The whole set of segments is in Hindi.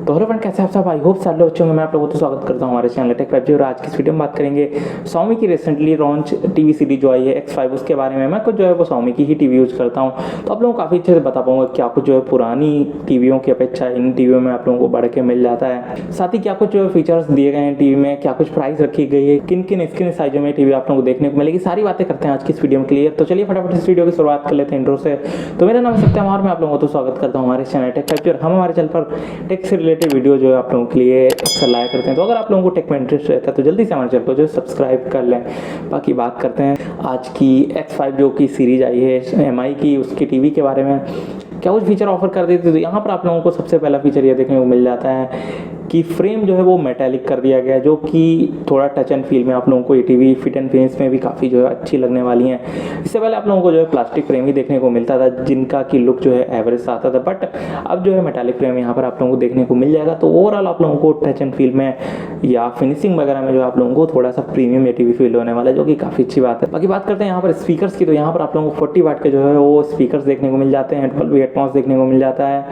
तो हेलो फ्रेंड, कैसे आप सब? आई होप सारे अच्छे होंगे। मैं आप लोगों को स्वागत करता हूँ हमारे चैनल टेक 5G। और आज की इस वीडियो में बात करेंगे Xiaomi की रिसेंटली लॉन्च टीवी सीरीज जो आई है X5, उसके बारे में। मैं कुछ जो है वो Xiaomi की ही टीवी यूज़ करता हूँ, तो आप लोगों को काफ़ी अच्छे से बता पाऊंगा क्या कुछ जो है पुरानी टीवियों की अपेक्षा इन टीवियों में आप लोगों को बढ़ के मिल जाता है। साथ ही क्या कुछ जो फीचर्स दिए गए हैं टीवी में, क्या कुछ प्राइस रखी गई है, किन किन स्क्रीन साइजों में टीवी आप लोगों को देखने को मिलेगी, सारी बातें करते हैं आज की इस वीडियो में क्लियर। तो चलिए फटाफट इस वीडियो की शुरुआत कर लेते हैं इंट्रो से। तो मेरा नाम है सत्यम और मैं आप लोगों को स्वागत करता हूँ हमारे चैनल टेक 5G। और हम हमारे चैनल पर टेक से रिलेटेड वीडियो जो है आप लोगों के लिए अक्सर लाया करते हैं। तो अगर आप लोगों को टेक में इंटरेस्ट रहता है तो जल्दी से हमारे चैनल को जो सब्सक्राइब कर लें। बाकी बात करते हैं आज की X5 जो की सीरीज आई है MI की, उसकी टीवी के बारे में। क्या कुछ फीचर ऑफर कर देते, तो यहाँ पर आप लोगों को सबसे पहला फीचर ये देखने को मिल जाता है कि फ्रेम जो है वो मेटालिक कर दिया गया है, जो कि थोड़ा टच एंड फील में आप लोगों को ये टीवी फिट एंड फिनिश में भी काफ़ी जो है अच्छी लगने वाली है। इससे पहले आप लोगों को जो है प्लास्टिक फ्रेम ही देखने को मिलता था, जिनका की लुक जो है एवरेज आता था, बट अब जो है मेटालिक फ्रेम यहाँ पर आप लोगों को देखने को मिल जाएगा। तो ओवरऑल आप लोगों को टच एंड फील में या फिनिशिंग वगैरह में जो आप लोगों को थोड़ा सा प्रीमियम ये टीवी फील होने वाला है, जो कि काफ़ी अच्छी बात है। बाकी बात करते हैं यहाँ पर स्पीकर्स की, तो यहाँ पर आप लोगों को 40 वाट के जो है वो स्पीकर्स देखने को मिल जाते हैं, 12 हेडफोन्स देखने को मिल जाता है,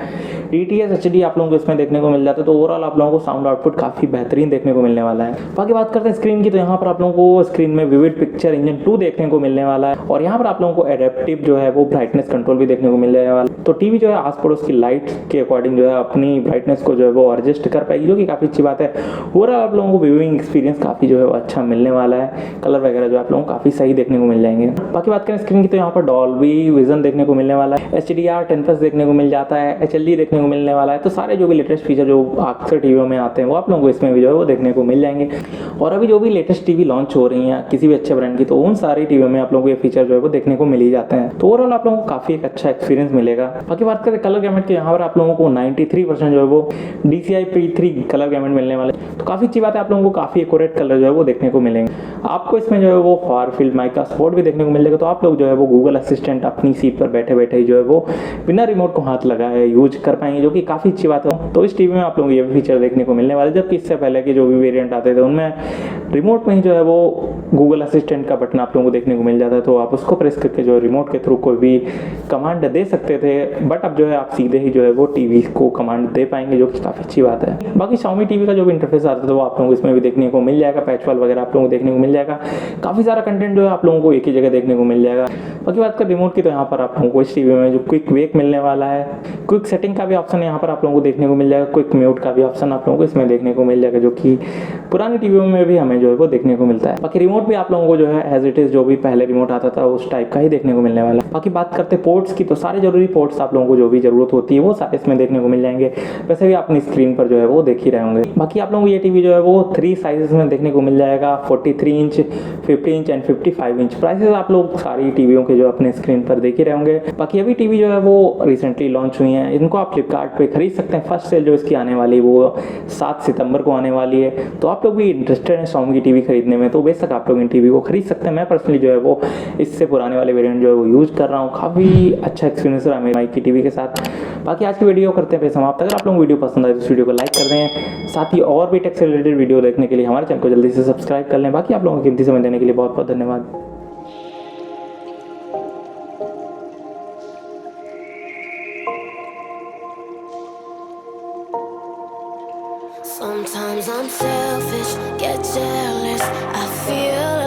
DTS HD आप लोगों को इसमें देखने को मिल जाता है। तो ओवरऑल आप लोगों को साउंड आउटपुट काफ़ी बेहतरीन देखने को मिलने वाला है। बाकी बात करते हैं स्क्रीन की, तो यहाँ पर आप लोगों को स्क्रीन में विविड पिक्चर इंजन 2 देखने को मिलने वाला है, और यहाँ पर आप लोगों को एडेप्टिव जो है वो ब्राइटनेस कंट्रोल भी देखने को मिलने वाला है। तो टीवी जो है आस पड़ोस की लाइट के अकॉर्डिंग जो है अपनी ब्राइटनेस को जो है वो एडजस्ट कर पाएगी, जो कि काफ़ी अच्छी बात है। ओवरऑल आप लोगों को व्यूइंग एक्सपीरियंस काफ़ी जो है वो अच्छा मिलने वाला है। कलर वगैरह जो आप लोगों को काफ़ी सही देखने को मिल जाएंगे। बाकी बात करें स्क्रीन की, तो यहाँ पर डॉल्बी विजन देखने को मिलने वाला है, HDR 10+ देखने को मिल जाता है, HLD देखने को मिलने वाला है। तो सारे जो भी लेटेस्ट फीचर जो अक्सर टीवियों में आते हैं वो आप लोगों को इसमें भी जो है वो देखने को मिल जाएंगे। और अभी जो भी लेटेस्ट टीवी लॉन्च हो रही हैं किसी भी अच्छे ब्रांड की, तो उन सारी टीवियों में आप लोगों को ये फीचर जो है वो देखने को मिल ही जाते हैं। तो ओवरऑल आप लोगों को काफ़ी एक अच्छा एक्सपीरियंस मिलेगा। बाकी बात करें कलर गैमेट की, यहाँ पर आप लोगों को 93% जो है वो DCI P3 कलर गैमेट मिलने वाले, तो काफ़ी अच्छी बात है। आप लोगों को काफ़ी एक्यूरेट कलर जो है वो देखने को मिलेंगे। आपको इसमें जो है वो फार फील्ड माइक का सपोर्ट भी देखने को मिल जाएगा। तो आप लोग जो है वो गूगल असिस्टेंट अपनी सीट पर बैठे बैठे ही जो है वो बिना रिमोट को हाथ लगाए यूज कर पाएंगे, जो कि काफ़ी अच्छी बात है। तो इस टीवी में आप लोगों को ये फीचर देखने को मिलने वाले, जबकि इससे पहले के जो भी वेरिएंट आते थे उनमें रिमोट में ही जो है वो गूगल असिस्टेंट का बटन आप लोगों को देखने को मिल जाता है, तो आप उसको प्रेस करके जो है रिमोट के थ्रू कोई भी कमांड दे सकते थे। बट अब जो है आप सीधे ही जो है वो टीवी को कमांड दे पाएंगे, जो कि काफ़ी अच्छी बात है। बाकी Xiaomi टीवी का जो भी इंटरफेस आता था वो आप लोगों को इसमें भी देखने को मिल जाएगा, पैचवॉल वगैरह आप लोगों को देखने को मिल जाएगा। काफ़ी सारा कंटेंट जो है आप लोगों को एक ही जगह देखने को मिल जाएगा। बाकी बात कर रिमोट की, तो यहाँ पर आप लोगों को इस टीवी में जो क्विक वेक मिलने वाला है, क्विक सेटिंग का भी ऑप्शन यहाँ पर आप लोगों को देखने को मिल जाएगा, क्विक म्यूट का भी ऑप्शन आप लोगों को इसमें देखने को मिल जाएगा, जो कि पुरानी टीवियों में भी हमें जो है वो देखने को मिलता है। बाकी रिमोट भी आप लोगों को जो है एज इट इज जो भी पहले रिमोट आता था उस टाइप का ही देखने को मिलने वाला है। बाकी बात करते पोर्ट्स की, तो सारे जरूरी पोर्ट्स आप लोगों को जो भी जरूरत होती है वो सारे इसमें देखने को मिल जाएंगे। वैसे भी अपनी स्क्रीन पर जो है वो देख ही रहे होंगे। बाकी आप लोगों को ये टीवी जो है वो 3 साइजेस में देखने को मिल जाएगा, 43 inch, 50 inch and 55 inch. Prices आप लोग सारी टीवियों के जो अपने स्क्रीन पर देख ही रहे होंगे। बाकी अभी टीवी जो है वो रिसेंटली लॉन्च हुई है, इनको आप फ्लिपकार्ट पे खरीद सकते हैं। फर्स्ट सेल जो इसकी आने वाली वो 7 सितंबर को आने वाली है। तो आप लोग भी इंटरेस्टेड हैं Xiaomi की टीवी खरीदने में, तो बेशक आप लोग इन टीवी को खरीद सकते हैं। मैं पर्सनली जो है वो इससे पुराने वाले वेरिएंट जो है वो यूज़ कर रहा हूँ, काफ़ी अच्छा एक्सपीरियंस रहा मेरे माइक की टीवी के साथ। बाकी आज की वीडियो करते हैं फिर समाप्त। अगर आप लोगों को वीडियो पसंद आए तो इस वीडियो को लाइक कर दें, साथ ही और भी टेक से रिलेटेड वीडियो देखने के लिए हमारे चैनल को जल्दी से सब्सक्राइब कर लें। बाकी आप लोगों को कीमती समय देने के लिए बहुत बहुत धन्यवाद। Sometimes I'm selfish, get jealous, I feel